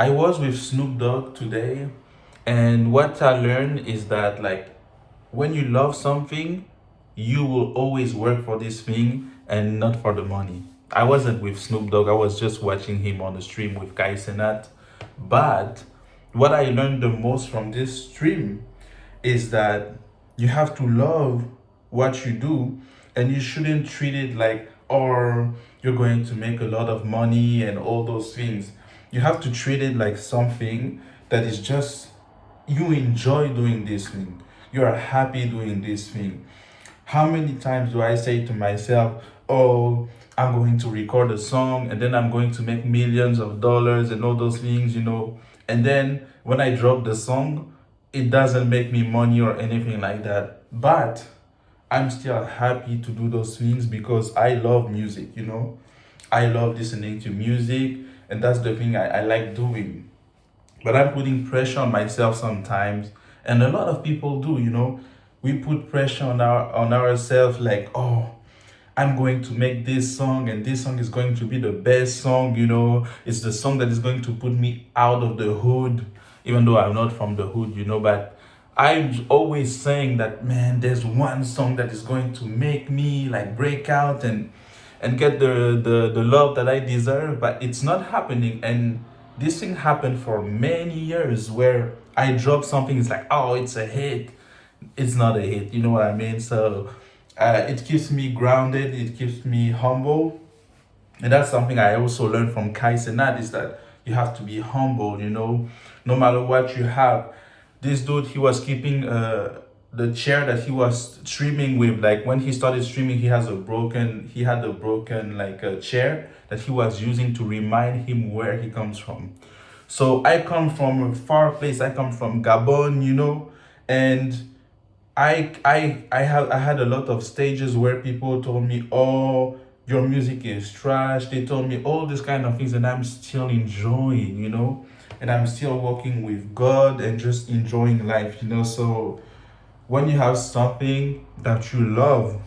I was with Snoop Dogg today, and what I learned is that like when you love something, you will always work for this thing and not for the money. I wasn't with Snoop Dogg. I was just watching him on the stream with Cenat. But what I learned the most from this stream is that you have to love what you do, and you shouldn't treat it like, or you're going to make a lot of money and all those things. You have to treat it like something that is just you enjoy doing this thing. You are happy doing this thing. How many times do I say to myself, oh, I'm going to record a song and then I'm going to make millions of dollars and all those things. And then when I drop the song, it doesn't make me money or anything like that. But I'm still happy to do those things because I love music. I love listening to music, and that's the thing I like doing. But I'm putting pressure on myself sometimes, and a lot of people do. We put pressure on ourselves, like, oh, I'm going to make this song, and this song is going to be the best song. It's the song that is going to put me out of the hood, even though I'm not from the hood. But I'm always saying that, man, there's one song that is going to make me like break out and get the love that I deserve, but it's not happening. And this thing happened for many years where I drop something, it's like, oh, it's a hit. It's not a hit, you know what I mean? So it keeps me grounded, it keeps me humble. And that's something I also learned from Kai Cenat, is that you have to be humble. No matter what you have. This dude, he was keeping the chair that he was streaming with. Like when he started streaming, he had a broken like a chair that he was using to remind him where he comes from. So I come from a far place. I come from Gabon, and I had a lot of stages where people told me, "Oh, your music is trash." They told me all these kind of things, and I'm still enjoying, and I'm still working with God and just enjoying life. So when you have something that you love,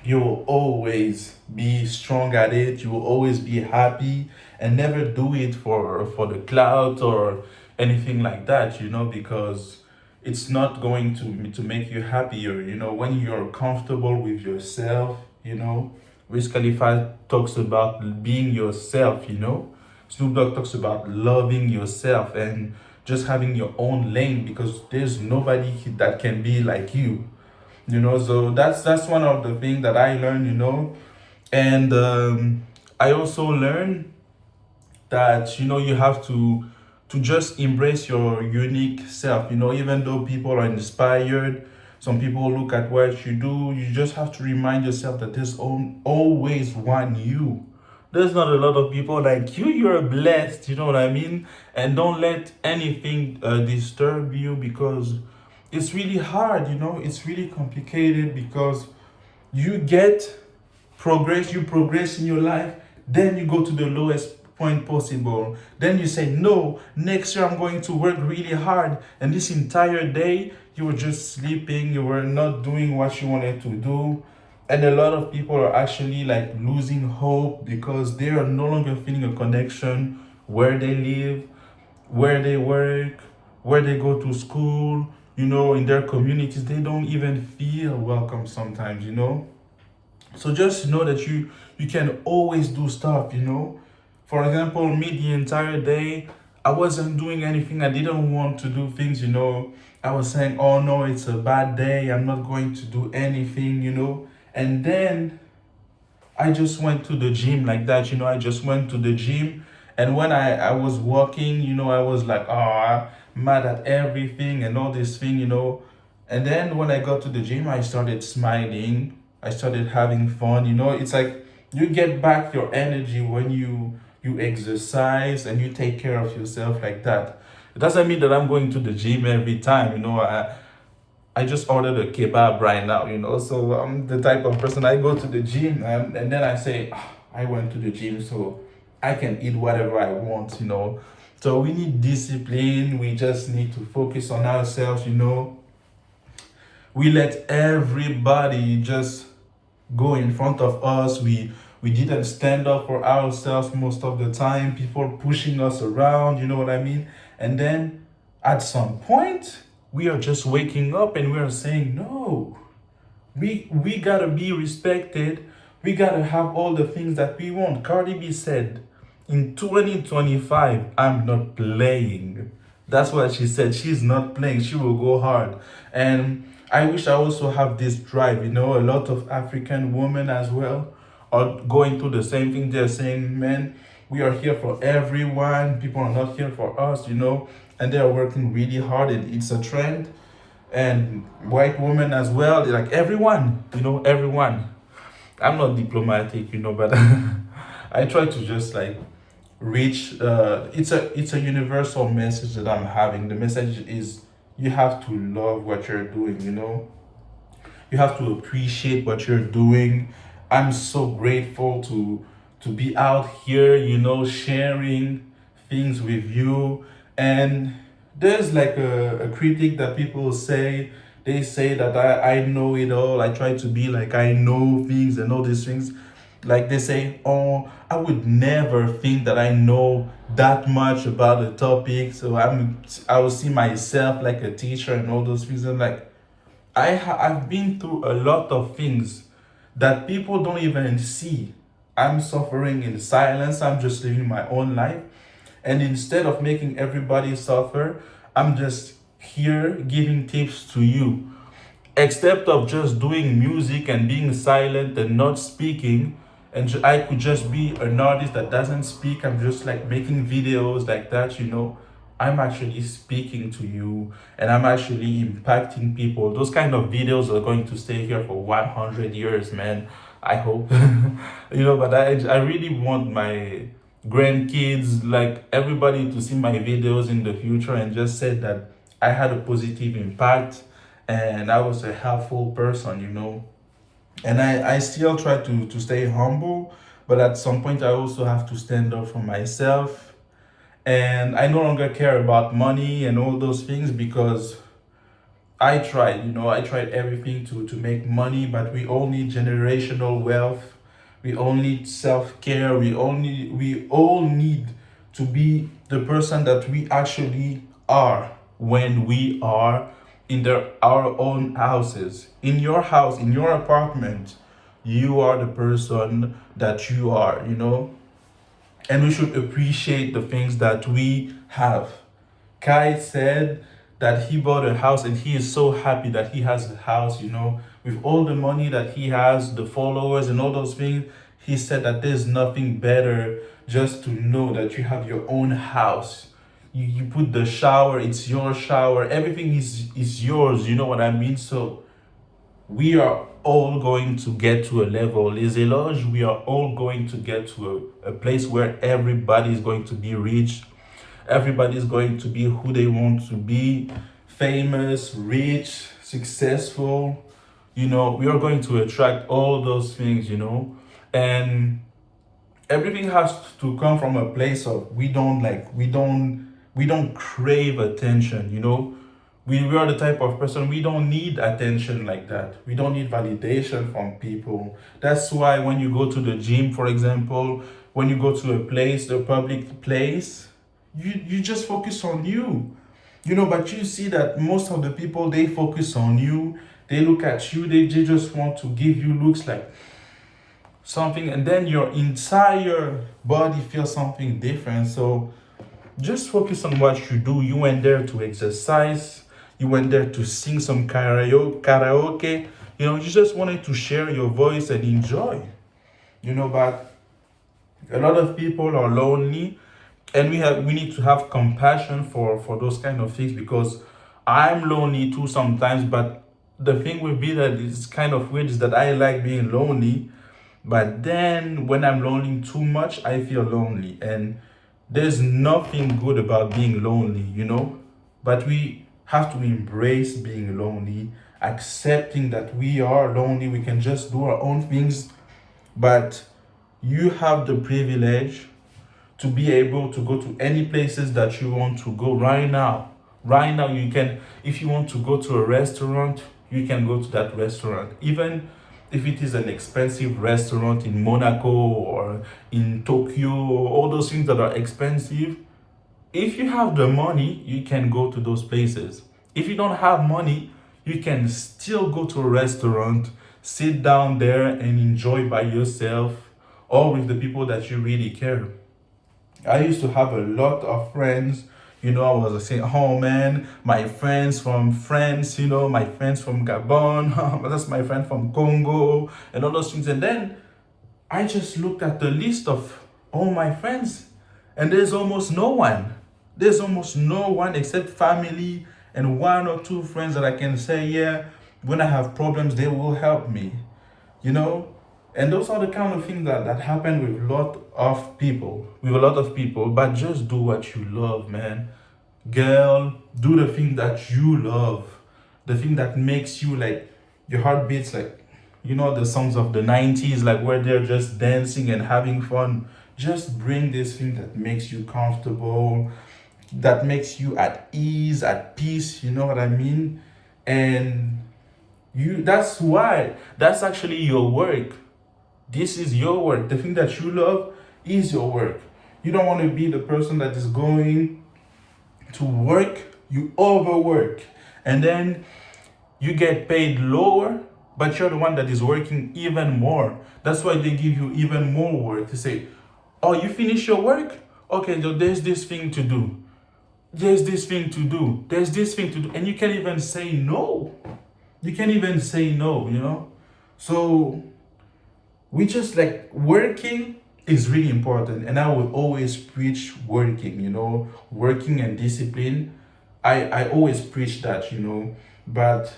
you will always be strong at it. You will always be happy, and never do it for the clout or anything like that. Because it's not going to make you happier. When you're comfortable with yourself. Wiz Khalifa talks about being yourself. Snoop Dogg talks about loving yourself and just having your own lane, because there's nobody that can be like you. So that's one of the things that I learned. And I also learned that you have to just embrace your unique self. Even though people are inspired, some people look at what you do, you just have to remind yourself that there's always one you. There's not a lot of people like you. You're blessed, you know what I mean? And don't let anything disturb you, because it's really hard. It's really complicated, because you get you progress in your life, then you go to the lowest point possible. Then you say, no, next year I'm going to work really hard. And this entire day, you were just sleeping, you were not doing what you wanted to do. And a lot of people are actually like losing hope because they are no longer feeling a connection where they live, where they work, where they go to school, in their communities. They don't even feel welcome sometimes. So just know that you can always do stuff. For example, me, the entire day, I wasn't doing anything. I didn't want to do things. I was saying, oh no, it's a bad day. I'm not going to do anything. And then I just went to the gym like that. I just went to the gym. And when I was walking, I was like, oh, I'm mad at everything and all this thing. And then when I got to the gym, I started smiling. I started having fun. It's like you get back your energy when you exercise and you take care of yourself like that. It doesn't mean that I'm going to the gym every time. I just ordered a kebab right now. So I'm the type of person, I go to the gym and then I say, "Ah, I went to the gym, so I can eat whatever I want. So we need discipline. We just need to focus on ourselves. We let everybody just go in front of us. We We didn't stand up for ourselves most of the time. People pushing us around, you know what I mean? And then at some point, we are just waking up and we are saying, no, we gotta be respected. We gotta have all the things that we want. Cardi B said, in 2025, I'm not playing. That's what she said. She's not playing. She will go hard. And I wish I also have this drive. You know, a lot of African women as well are going through the same thing. They're saying, man, we are here for everyone. People are not here for us, you know, and they are working really hard. And it's a trend. And white women as well, they're like everyone, you know, everyone. I'm not diplomatic, you know, but I try to just like reach. It's a universal message that I'm having. The message is you have to love what you're doing, you know. You have to appreciate what you're doing. I'm so grateful to be out here, you know, sharing things with you. And there's like a critic that people say, they say that I know it all. I try to be like I know things and all these things. Like they say, oh, I would never think that I know that much about a topic. So I will see myself like a teacher and all those things. And like I've been through a lot of things that people don't even see. I'm suffering in silence. I'm just living my own life. And instead of making everybody suffer, I'm just here giving tips to you. Except of just doing music and being silent and not speaking, and I could just be an artist that doesn't speak. I'm just like making videos like that, you know. I'm actually speaking to you and I'm actually impacting people. Those kind of videos are going to stay here for 100 years, man. I hope. You know, but I really want my grandkids, like everybody, to see my videos in the future and just said that I had a positive impact and I was a helpful person, you know. And I still try to stay humble, but at some point I also have to stand up for myself. And I no longer care about money and all those things because I tried, you know, I tried everything to make money, but we all need generational wealth. We all need self-care. We all need to be the person that we actually are when we are in our own houses. In your house, in your apartment, you are the person that you are, you know? And we should appreciate the things that we have. Kai said that he bought a house and he is so happy that he has a house, you know, with all the money that he has, the followers and all those things. He said that there's nothing better just to know that you have your own house. You put the shower, it's your shower, everything is yours, you know what I mean? So we are all going to get to a level, les éloges, we are all going to get to a place where everybody is going to be rich. Everybody is going to be who they want to be, famous, rich, successful. You know, we are going to attract all those things, you know. And everything has to come from a place of we don't crave attention, you know. We are the type of person, we don't need attention like that. We don't need validation from people. That's why when you go to the gym, for example, when you go to a place, a public place, you just focus on you, you know. But you see that most of the people, they focus on you, they look at you, they just want to give you looks like something, and then your entire body feels something different. So just focus on what you do. You went there to exercise, you went there to sing some karaoke, you know, you just wanted to share your voice and enjoy, you know. But a lot of people are lonely, and we need to have compassion for those kind of things, because I'm lonely too sometimes. But the thing with me that is kind of weird is that I like being lonely, but then when I'm lonely too much, I feel lonely. And there's nothing good about being lonely, you know. But we have to embrace being lonely, accepting that we are lonely, we can just do our own things. But you have the privilege to be able to go to any places that you want to go right now. Right now, you can, if you want to go to a restaurant, you can go to that restaurant. Even if it is an expensive restaurant in Monaco or in Tokyo, all those things that are expensive, if you have the money, you can go to those places. If you don't have money, you can still go to a restaurant, sit down there and enjoy by yourself or with the people that you really care. I used to have a lot of friends. I was saying, oh man, my friends from France, my friends from Gabon, that's my friend from Congo, and all those things. And then I just looked at the list of all my friends, and there's almost no one. There's almost no one except family and one or two friends that I can say, yeah, when I have problems, they will help me, you know? And those are the kind of things that happen with a lot of people, but just do what you love, man. Girl, do the thing that you love, the thing that makes you like your heart beats like the songs of the 90s, like where they're just dancing and having fun. Just bring this thing that makes you comfortable, that makes you at ease, at peace, you know what I mean? And that's actually your work. This is your work. The thing that you love is your work. You don't want to be the person that is going to work, you overwork, and then you get paid lower, but you're the one that is working even more. That's why they give you even more work to say, oh, you finish your work? Okay, so there's this thing to do. There's this thing to do. There's this thing to do. And you can't even say no. You can't even say no. So we just like working is really important. And I will always preach working and discipline. I always preach that. But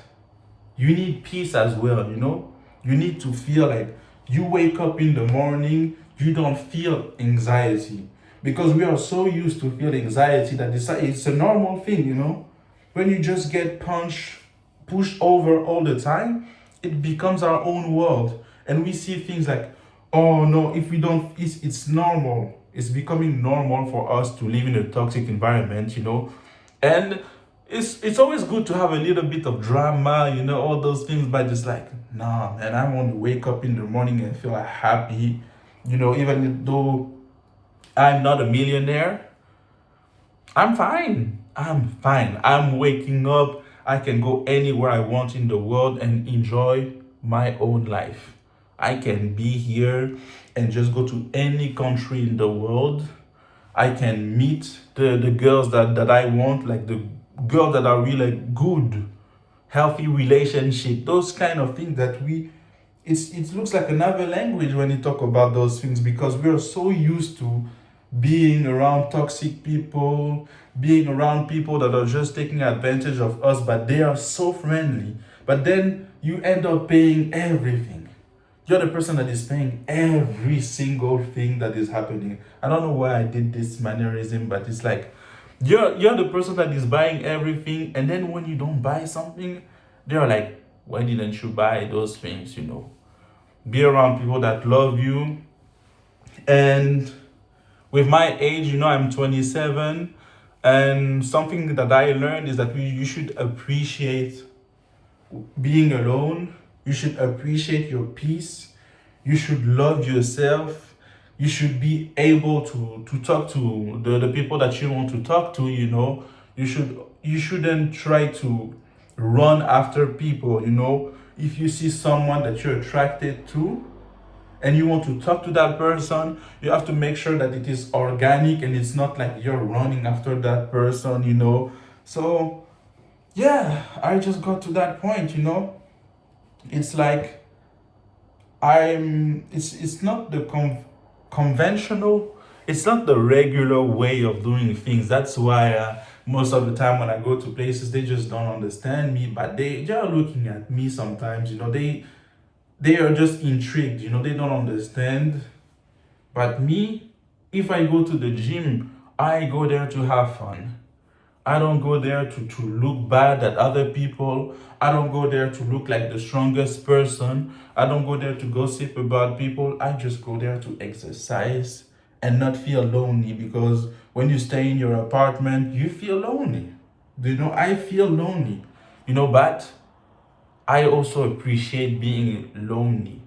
you need peace as well. You need to feel like you wake up in the morning, you don't feel anxiety. Because we are so used to feel anxiety that it's a normal thing. When you just get pushed over all the time, it becomes our own world. And we see things like, oh no, if we don't, it's normal. It's becoming normal for us to live in a toxic environment. And it's always good to have a little bit of drama, all those things, but just like, nah, man, I want to wake up in the morning and feel happy, even though I'm not a millionaire, I'm fine. I'm fine. I'm waking up. I can go anywhere I want in the world and enjoy my own life. I can be here and just go to any country in the world. I can meet the girls that I want, like the girls that are really good, healthy relationship, those kind of things that it looks like another language when you talk about those things because we are so used to being around toxic people, being around people that are just taking advantage of us, but they are so friendly. But then you end up paying everything. You're the person that is paying every single thing that is happening. I don't know why I did this mannerism, but it's like you're the person that is buying everything, and then when you don't buy something, they're like, why didn't you buy those things? Be around people that love you. And with my age, I'm 27, and something that I learned is that you should appreciate being alone. You should appreciate your peace. You should love yourself. You should be able to talk to the people that you want to talk to. You shouldn't try to run after people. If you see someone that you're attracted to and you want to talk to that person, you have to make sure that it is organic and it's not like you're running after that person. So yeah, I just got to that point. It's like it's not the conventional, it's not the regular way of doing things. That's why most of the time when I go to places, they just don't understand me, but they are looking at me sometimes. They are just intrigued. They don't understand. But me, if I go to the gym, I go there to have fun. I don't go there to look bad at other people. I don't go there to look like the strongest person. I don't go there to gossip about people. I just go there to exercise and not feel lonely because when you stay in your apartment, you feel lonely. I feel lonely. But I also appreciate being lonely.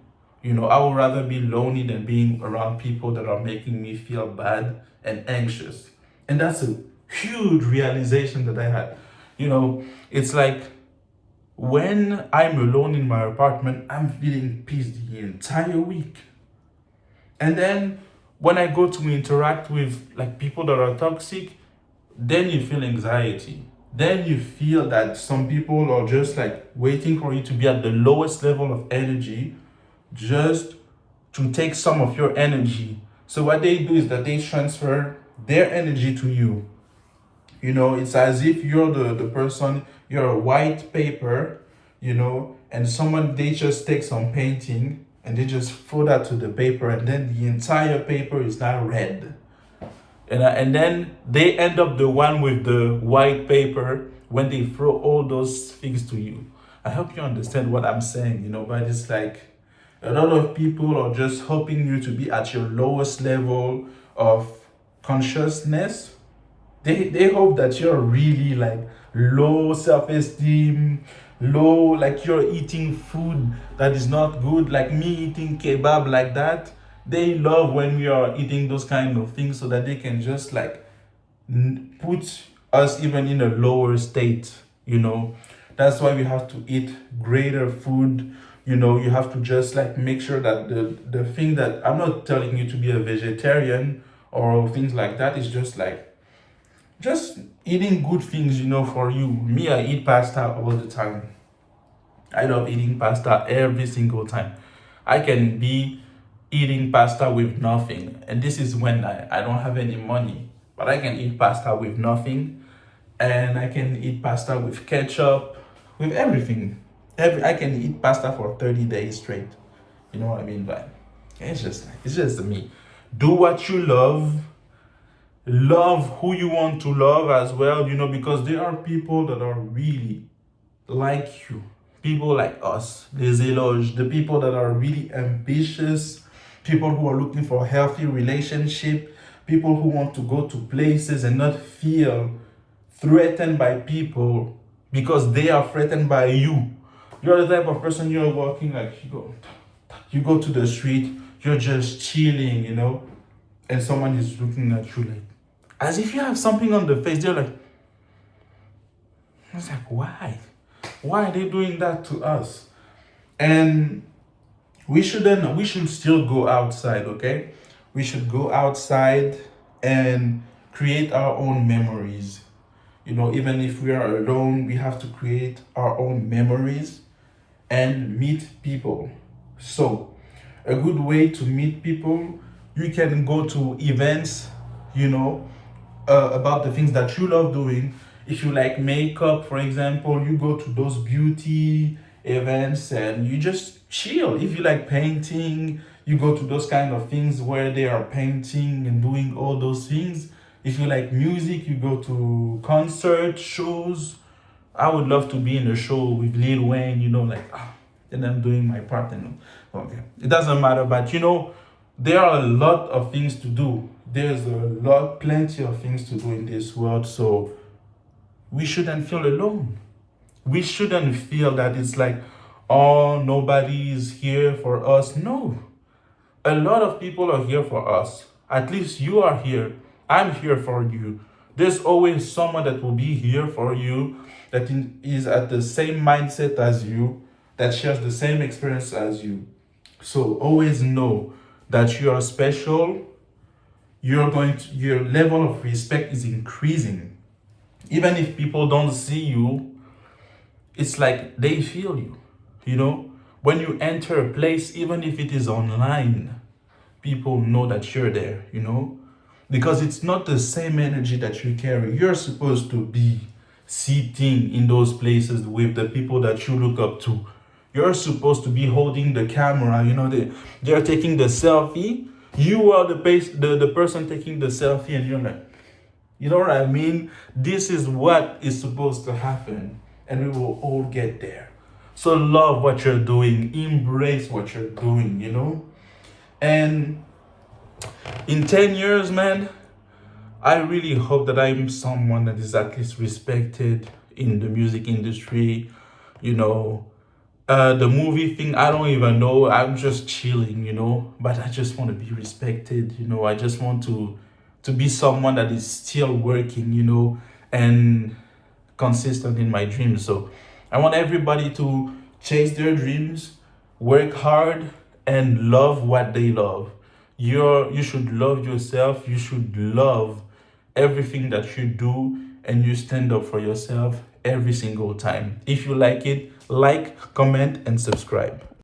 I would rather be lonely than being around people that are making me feel bad and anxious. And that's a huge realization that I had. It's like when I'm alone in my apartment, I'm feeling peace the entire week. And then when I go to interact with like people that are toxic, then you feel anxiety. Then you feel that some people are just like waiting for you to be at the lowest level of energy just to take some of your energy. So what they do is that they transfer their energy to you. It's as if you're the person, you're a white paper, and someone, they just take some painting and they just throw that to the paper, and then the entire paper is now red. And then they end up the one with the white paper when they throw all those things to you. I hope you understand what I'm saying, but it's like a lot of people are just hoping you to be at your lowest level of consciousness. They hope that you're really like low self-esteem, low, like you're eating food that is not good, like me eating kebab like that. They love when we are eating those kind of things so that they can just like put us even in a lower state. That's why we have to eat greater food. You have to just like make sure that the thing that, I'm not telling you to be a vegetarian or things like that, is just like just eating good things, for you. Me, I eat pasta all the time. I love eating pasta every single time. I can be eating pasta with nothing. And this is when I don't have any money. But I can eat pasta with nothing. And I can eat pasta with ketchup, with everything. I can eat pasta for 30 days straight. You know what I mean? But it's just me. Do what you love who you want to love as well, because there are people that are really like you, people like us, les éloges, the people that are really ambitious, people who are looking for a healthy relationship, people who want to go to places and not feel threatened by people because they are threatened by you. You're the type of person, you're walking, like you go to the street, you're just chilling, and someone is looking at you like as if you have something on the face. They're like, I was like, why? Why are they doing that to us? And we should still go outside, okay? We should go outside and create our own memories. Even if we are alone, we have to create our own memories and meet people. So, a good way to meet people, you can go to events, about the things that you love doing. If you like makeup, for example, you go to those beauty events and you just chill. If you like painting, you go to those kind of things where they are painting and doing all those things. If you like music, you go to concert shows. I would love to be in a show with Lil Wayne, and I'm doing my part. Okay, it doesn't matter, but there are a lot of things to do. There's plenty of things to do in this world. So we shouldn't feel alone. We shouldn't feel that it's like, oh, nobody is here for us. No, a lot of people are here for us. At least you are here. I'm here for you. There's always someone that will be here for you, that is at the same mindset as you, that shares the same experience as you. So always know that you are special. Your level of respect is increasing. Even if people don't see you, it's like they feel you. When you enter a place, even if it is online, people know that you're there, because it's not the same energy that you carry. You're supposed to be sitting in those places with the people that you look up to. You're supposed to be holding the camera, they're taking the selfie. You are the person taking the selfie, and you're like, you know what I mean? This is what is supposed to happen, and we will all get there. So love what you're doing, embrace what you're doing, And in 10 years, man, I really hope that I'm someone that is at least respected in the music industry, you know, The movie thing, I don't even know. I'm just chilling, but I just want to be respected, I just want to be someone that is still working, and consistent in my dreams. So I want everybody to chase their dreams, work hard, and love what they love. You should love yourself. You should love everything that you do, and you stand up for yourself every single time. If you like it, like, comment, and subscribe.